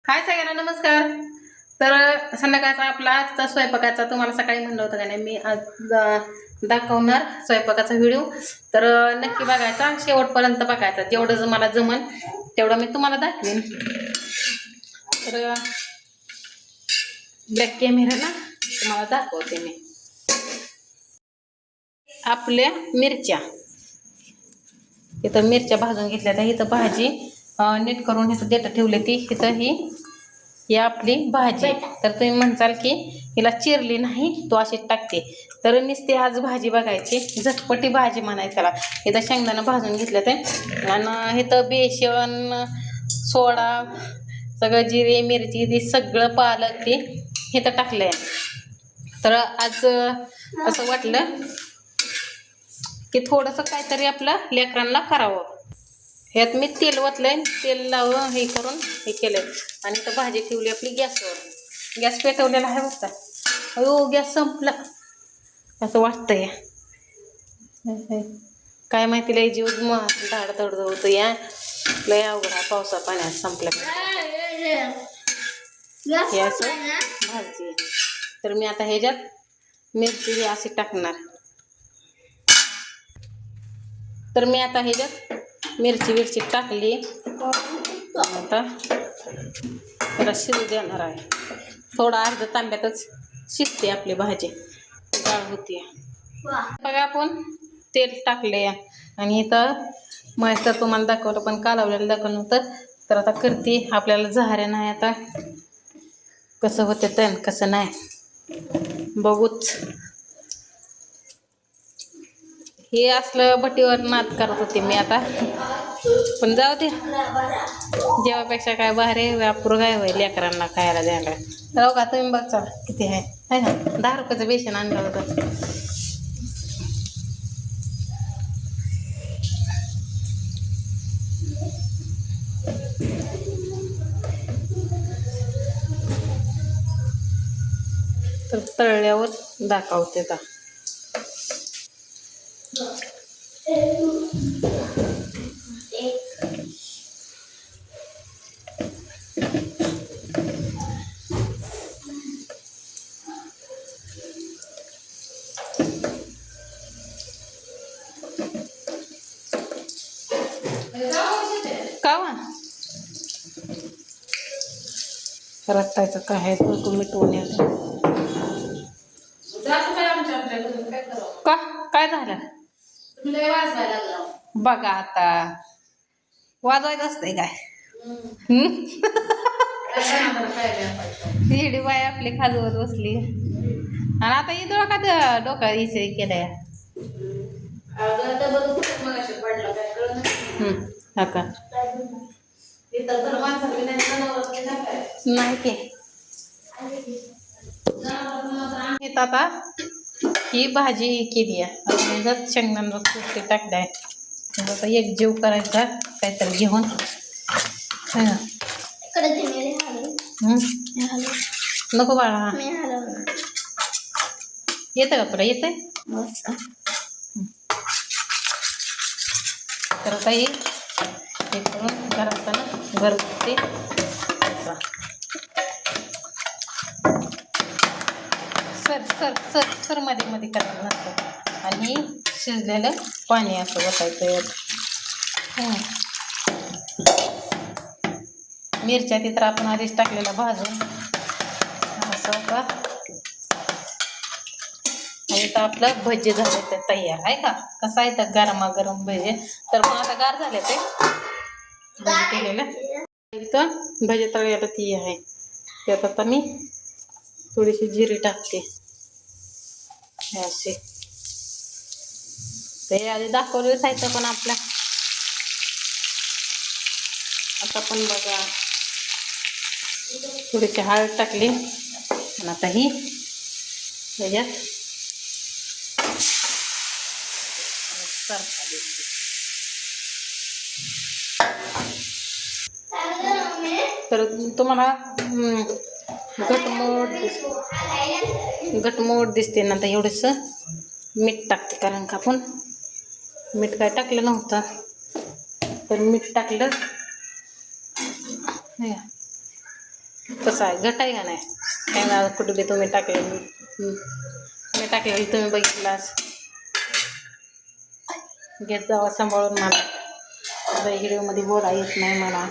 हाय सगळ्यांना नमस्कार. तर संध्याकाळचा आपला आजचा स्वयंपाकाचा तुम्हाला सकाळी म्हणलं होतं का नाही, मी आज दाखवणार स्वयंपाकाचा व्हिडिओ. तर नक्की बघायचा, शेवटपर्यंत बघायचा. जेवढं मला जमन तेवढं मी तुम्हाला दाखवेन. तर बॅक कॅमेराला तुम्हाला दाखवते मी. आपल्या मिरच्या इथं मिरच्या भाजून घेतल्या त्या. इथं भाजी नीट करून इथं देठ ठेवले ती. इथं ही आपली भाजी. तर तुम्ही म्हणसाल की हिला चिरली नाही, तो अशीच टाकते. तर नुसती आज भाजी बघायची, झटपटी भाजी म्हणायची त्याला. इथं शेंगदाणा भाजून घेतलं ते, आणि इथं बेसन, सोडा, सगळं जिरे मिरची ती सगळं पालक ती इथं टाकलंय. तर आज असं वाटलं की थोडंसं काहीतरी आपलं लेकरांना करावं. ह्यात मी तेल ओतलंय, तेल लावून हे करून हे केलंय. आणि इथं भाजी ठेवली आपली गॅसवर. गॅस पेटवलेला आहे बघता. अयो गॅस संपला असं वाटतंय. काय माहिती लय जीव धाड धड होतं या. लय अवघड आहे पावसा पाण्यात संपल्या भाजी. तर मी आता ह्याच्यात मिरची ही अशी टाकणार. तर मी आता ह्याच्यात मिरची टाकली. आता त्याला शिजू देणार आहे. थोडा अर्ध्या तांब्यातच शिजते आपली भाजी, डाळ होती. बघा आपण तेल टाकले आणि इथं मस्त तुम्हाला दाखवलं, पण कालवलेलं दाखवलं नव्हतं. तर आता करते. आपल्याला झाऱ्या नाही आता कसं होतं तर कसं नाही बघूच. हे असलं भटीवर नाद करत होते मी आता, पण जाऊ दे. जेवापेक्षा काय भारी वापरू काय होईल लेकरांना खायला द्यायला. तर का तुम्ही बघ चला किती आहे ना. 10 रुपयाचं बेसन आणलं होतं. तर तळल्यावर दाखवते आता. कावा रट्टायचं काय आहे मिटवून येतं का. काय झालं बघा आता. वाजवायचं असतंय काय. हिडी बाय आपली खाजवत बसली. आणि आता इथं का डोका इसे केलंय. हा का नाही की आता ही भाजी केली आहे. ह्याच्यात शेंगदाणा कुठे टाकलाय. आता एक जीव करायचा काहीतरी घेऊन. नको बाळा. येतं का तुला. येतंय तर आता हे करून घरात घरगुती सर मध्ये मध्ये करायला नसतं. आणि शिजलेलं पाणी असं ओतायचं. मिरच्या तिथं आपण आधीच टाकलेल्या भाजून असं का. आणि इथं आपलं भजी झाले ते तयार आहे का. कसं आहे तर गरमागरम भजे. तर पण आता गार झाले ते भजी केलेलं. इथं भजी तळ्याला ती आहे. त्यात आता मी थोडीशी जिरे टाकते असे. ते आधी दाखवलेच आहे पण आपल्या आता पण बघा थोडीशी हळद टाकली. आणि आता ही त्याच्यात तर तुम्हाला घटमोट दिसते ना. तर एवढंसं मीठ टाकते, कारण का आपण मीठ काय टाकलं नव्हतं. तर मीठ टाकलं. कसं आहे घट आहे का नाही काय ना कुठे बी तुम्ही टाकले मी टाकलेली तुम्ही बघितलास घेत जावा सांभाळून मला व्हिडिओमध्ये बोला येत नाही मला